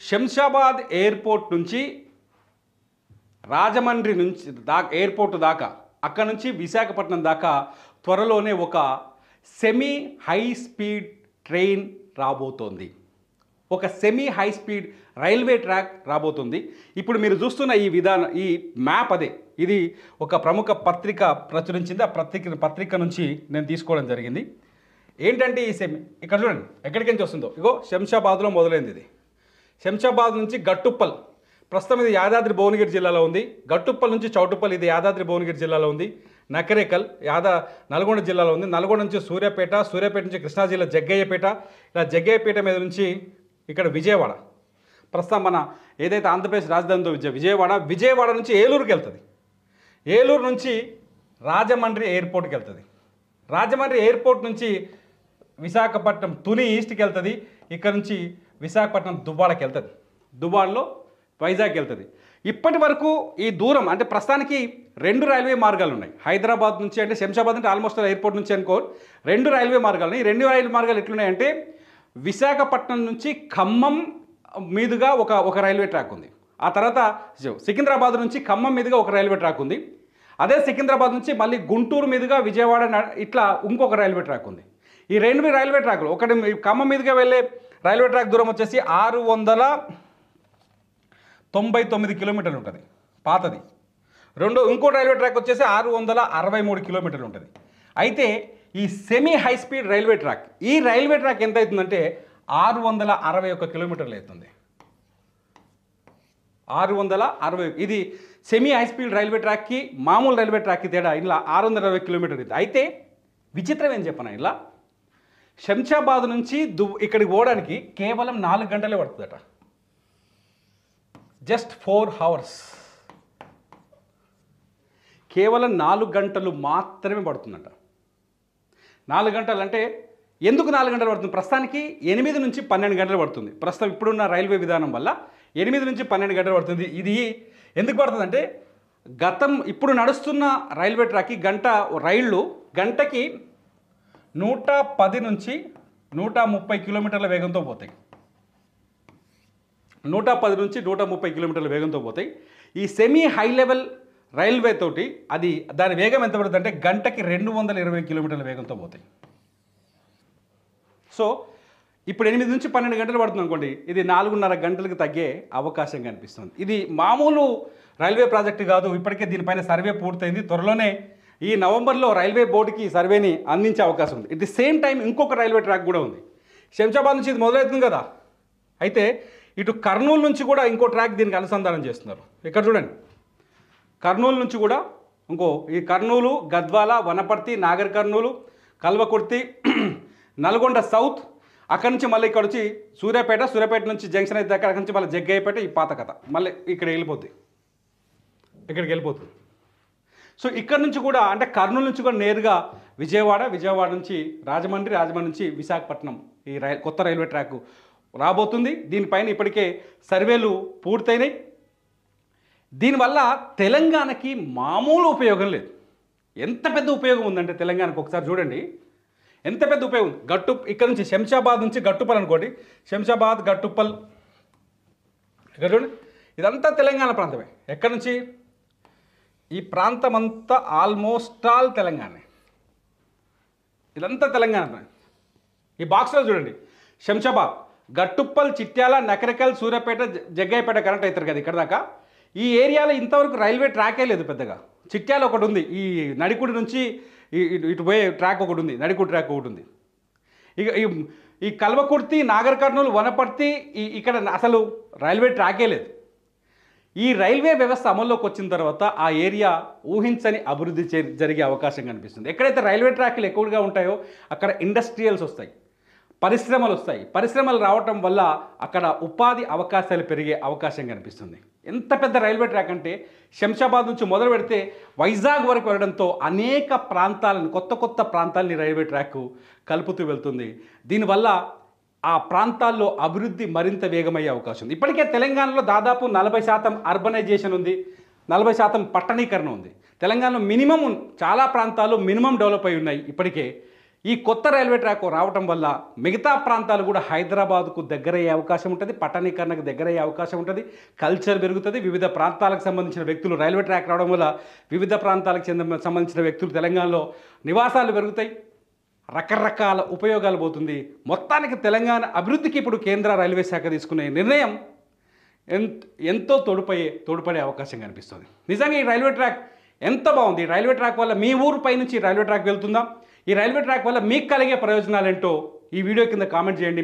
Shamshabad airport నుంచి రాజమండ్రి నుంచి airport దాకా అక్కడ నుంచి విశాఖపట్నం దాకా త్వరలోనే ఒక సెమీ హై స్పీడ్ ట్రైన్ రాబోతోంది. ఒక semi high speed railway track రాబోతుంది. ఇప్పుడు మీరు చూస్తున్న ఈ మ్యాప్ అదే. ఇది ఒక ప్రముఖ పత్రిక ప్రచురించింది. ఆ పత్రిక నుంచి నేను తీసుకోవడం జరిగింది. ఏంటంటే ఈ సెమీ ఇక్కడ చూడండి ఎక్కడికి నుంచి వస్తుందో. ఇగో శంషాబాద్లో మొదలైంది. ఇది శంషాబాద్ నుంచి గట్టుప్పల్, ప్రస్తుతం ఇది యాదాద్రి భువనగిరి జిల్లాలో ఉంది. గట్టుప్పల్ నుంచి చౌటుప్పల్, ఇది యాదాద్రి భువనగిరి జిల్లాలో ఉంది. నకరేకల్ నల్గొండ జిల్లాలో ఉంది. నల్గొండ నుంచి సూర్యాపేట, సూర్యాపేట నుంచి కృష్ణా జిల్లా జగ్గయ్యపేట, ఇలా జగ్గయ్యపేట మీద నుంచి ఇక్కడ విజయవాడ, ప్రస్తుతం మన ఏదైతే ఆంధ్రప్రదేశ్ రాజధానితో విజయవాడ నుంచి ఏలూరుకి వెళ్తుంది. ఏలూరు నుంచి రాజమండ్రి ఎయిర్పోర్ట్కి వెళ్తుంది. రాజమండ్రి ఎయిర్పోర్ట్ నుంచి విశాఖపట్నం తుని ఈస్ట్కి వెళ్తుంది. ఇక్కడ నుంచి విశాఖపట్నం దువ్వాడకి వెళ్తుంది. దువ్వాడలో వైజాగ్ వెళ్తుంది. ఇప్పటి వరకు ఈ దూరం అంటే ప్రస్తుతానికి 2 రైల్వే మార్గాలు ఉన్నాయి. హైదరాబాద్ నుంచి అంటే శంషాబాద్ అంటే ఆల్మోస్ట్ ఎయిర్పోర్ట్ నుంచి అనుకో 2 రైల్వే మార్గాలు ఉన్నాయి. ఈ 2 రైల్వే మార్గాలు ఎట్లున్నాయంటే విశాఖపట్నం నుంచి ఖమ్మం మీదుగా ఒక రైల్వే ట్రాక్ ఉంది. ఆ తర్వాత సికింద్రాబాద్ నుంచి ఖమ్మం మీదుగా ఒక రైల్వే ట్రాక్ ఉంది. అదే సికింద్రాబాద్ నుంచి మళ్ళీ గుంటూరు మీదుగా విజయవాడ ఇట్లా ఇంకొక రైల్వే ట్రాక్ ఉంది. ఈ 2 రైల్వే ట్రాక్లు, ఒకటి ఖమ్మం మీదుగా వెళ్ళే రైల్వే ట్రాక్ దూరం వచ్చేసి 699 కిలోమీటర్లు ఉంటుంది పాతది. ఇంకో రైల్వే ట్రాక్ వచ్చేసి 663 కిలోమీటర్లు ఉంటుంది. అయితే ఈ semi high speed railway track, ఈ రైల్వే ట్రాక్ ఎంత అవుతుందంటే 661 కిలోమీటర్లు అవుతుంది. 660. ఇది సెమీ హై స్పీడ్ రైల్వే ట్రాక్కి మామూలు రైల్వే ట్రాక్కి తేడా ఇలా 660 కిలోమీటర్లు అవుతుంది. అయితే విచిత్రం ఏం చెప్పనా, ఇలా శంషాబాద్ నుంచి ఇక్కడికి పోవడానికి కేవలం 4 గంటలే పడుతుందట. జస్ట్ 4 అవర్స్, కేవలం 4 గంటలు మాత్రమే పడుతుందట. 4 గంటలు అంటే ఎందుకు 4 గంటలు పడుతుంది? ప్రస్తుతానికి 8 నుంచి 12 గంటలు పడుతుంది. ప్రస్తుతం ఇప్పుడున్న రైల్వే విధానం వల్ల 8 నుంచి 12 గంటలు పడుతుంది. ఇది ఎందుకు పడుతుందంటే ఇప్పుడు నడుస్తున్న రైల్వే ట్రాక్కి రైళ్ళు గంటకి 110 నుంచి 130 కిలోమీటర్ల వేగంతో పోతాయి. 110 నుంచి 130 కిలోమీటర్ల వేగంతో పోతాయి. ఈ సెమీ హై లెవెల్ రైల్వే తోటి దాని వేగం ఎంత పడుతుంది అంటే గంటకి 220 కిలోమీటర్ల వేగంతో పోతాయి. సో ఇప్పుడు 8 నుంచి 12 గంటలు పడుతుంది అనుకోండి, ఇది 4.5 గంటలకు తగ్గే అవకాశం కనిపిస్తుంది. ఇది మామూలు రైల్వే ప్రాజెక్టు కాదు. ఇప్పటికే దీనిపైన సర్వే పూర్తయింది. త్వరలోనే ఈ నవంబర్లో రైల్వే బోర్డుకి సర్వేని అందించే అవకాశం ఉంది. ఎట్ ది సేమ్ టైం ఇంకొక రైల్వే ట్రాక్ కూడా ఉంది. శంషాబాద్ నుంచి ఇది మొదలవుతుంది కదా, అయితే ఇటు కర్నూలు నుంచి కూడా ఇంకో ట్రాక్ దీనికి అనుసంధానం చేస్తున్నారు. ఇక్కడ చూడండి, కర్నూలు నుంచి కూడా ఈ కర్నూలు, గద్వాల, వనపర్తి, నాగర్ కర్నూలు, కల్వకుర్తి, నల్గొండ సౌత్, అక్కడి నుంచి మళ్ళీ ఇక్కడ వచ్చి సూర్యాపేట నుంచి జంక్షన్ అయితే అక్కడి నుంచి మళ్ళీ జగ్గయ్యపేట, ఈ పాత కథ మళ్ళీ ఇక్కడికి వెళ్ళిపోతుంది. సో ఇక్కడ నుంచి కూడా అంటే కర్నూలు నుంచి కూడా నేరుగా విజయవాడ నుంచి రాజమండ్రి నుంచి విశాఖపట్నం ఈ కొత్త రైల్వే ట్రాక్ రాబోతుంది. దీనిపైన ఇప్పటికే సర్వేలు పూర్తయినాయి. దీనివల్ల తెలంగాణకి మామూలు ఉపయోగం లేదు. ఎంత పెద్ద ఉపయోగం ఉందంటే తెలంగాణకు ఒకసారి చూడండి, ఎంత పెద్ద ఉపయోగం ఉంది. ఇక్కడ నుంచి శంషాబాద్ నుంచి గట్టుప్పల్ అనుకోండి, శంషాబాద్, గట్టుప్పల్, ఇక్కడ చూడండి, ఇదంతా తెలంగాణ ప్రాంతమే. ఎక్కడి నుంచి ఈ ప్రాంతం అంతా ఆల్మోస్ట్ ఆల్ తెలంగాణ, ఇదంతా తెలంగాణ. ఈ బాక్స్లో చూడండి, శంషాబాద్, గట్టుప్పల్, చిట్యాల, నకరికల్, సూర్యాపేట, జగ్గయ్యపేట కరెంట్ అవుతారు కదా ఇక్కడ దాకా. ఈ ఏరియాలో ఇంతవరకు రైల్వే ట్రాకే లేదు పెద్దగా. చిట్యాల ఒకటి ఉంది, ఈ నడికుడి నుంచి ఇటు పోయే ట్రాక్ ఒకటి ఉంది, నడికుడి ట్రాక్ ఒకటి ఉంది. ఇక ఈ కల్వకుర్తి, నాగర్ కర్నూలు, వనపర్తి ఇక్కడ అసలు రైల్వే ట్రాకే లేదు. ఈ రైల్వే వ్యవస్థ అమల్లోకి వచ్చిన తర్వాత ఆ ఏరియా ఊహించని అభివృద్ధి జరిగే అవకాశం కనిపిస్తుంది. ఎక్కడైతే రైల్వే ట్రాక్లు ఎక్కువగా ఉంటాయో అక్కడ ఇండస్ట్రియల్స్ వస్తాయి, పరిశ్రమలు వస్తాయి. పరిశ్రమలు రావటం వల్ల అక్కడ ఉపాధి అవకాశాలు పెరిగే అవకాశం కనిపిస్తుంది. ఎంత పెద్ద రైల్వే ట్రాక్ అంటే శంషాబాద్ నుంచి మొదలు పెడితే వైజాగ్ వరకు వెళ్ళడంతో అనేక ప్రాంతాలను, కొత్త ప్రాంతాలని రైల్వే ట్రాక్ కలుపుతూ వెళ్తుంది. దీనివల్ల ఆ ప్రాంతాల్లో అభివృద్ధి మరింత వేగమయ్యే అవకాశం ఉంది. ఇప్పటికే తెలంగాణలో దాదాపు 40% అర్బనైజేషన్ ఉంది, 40% పట్టణీకరణ ఉంది. తెలంగాణలో చాలా ప్రాంతాలు మినిమం డెవలప్ అయి ఉన్నాయి ఇప్పటికే. ఈ కొత్త రైల్వే ట్రాక్ రావటం వల్ల మిగతా ప్రాంతాలు కూడా హైదరాబాద్కు దగ్గరయ్యే అవకాశం ఉంటుంది, పట్టణీకరణకు దగ్గరయ్యే అవకాశం ఉంటుంది, కల్చర్ పెరుగుతుంది. వివిధ ప్రాంతాలకు సంబంధించిన వ్యక్తులు రైల్వే ట్రాక్ రావడం వల్ల వివిధ ప్రాంతాలకు సంబంధించిన వ్యక్తులు తెలంగాణలో నివాసాలు పెరుగుతాయి, రకరకాల ఉపయోగాలు పోతుంది. మొత్తానికి తెలంగాణ అభివృద్ధికి ఇప్పుడు కేంద్ర రైల్వే శాఖ తీసుకునే నిర్ణయం ఎంతో తోడ్పడే అవకాశం కనిపిస్తుంది. నిజంగా ఈ రైల్వే ట్రాక్ ఎంత బాగుంది. ఈ రైల్వే ట్రాక్ వల్ల మీ ఊరు పై నుంచి రైల్వే ట్రాక్ వెళ్తుందా? ఈ రైల్వే ట్రాక్ వల్ల మీకు కలిగే ప్రయోజనాలు ఏంటో ఈ వీడియో కింద కామెంట్ చేయండి.